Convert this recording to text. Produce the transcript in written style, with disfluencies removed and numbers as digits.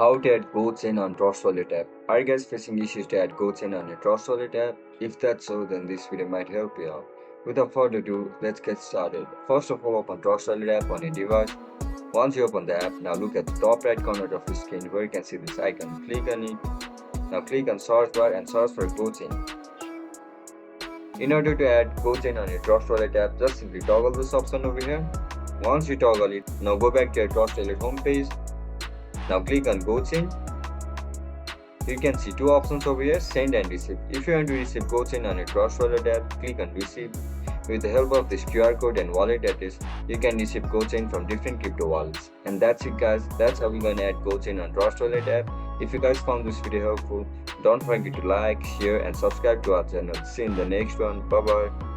How to add GoChain on Trust Wallet app. Are you guys facing issues to add GoChain on your Trust Wallet app? If that's so, then this video might help you out. Without further ado, let's get started. First of all, open Trust Wallet app on your device. Once you open the app, now look at the top right corner of the screen where you can see this icon. Click on it. Now click on search bar and search for GoChain. In order to add GoChain on your Trust Wallet app, just simply toggle this option over here. Once you toggle it, now go back to your Trust Wallet homepage. Now click on GoChain. You can see two options over here, send and receive. If you want to receive GoChain on your Trust Wallet app, click on receive. With the help of this QR code and wallet address, you can receive GoChain from different crypto wallets. And that's it guys, that's how we're gonna add GoChain on Trust Wallet app. If you guys found this video helpful, don't forget to like, share and subscribe to our channel. See you in the next one. Bye bye.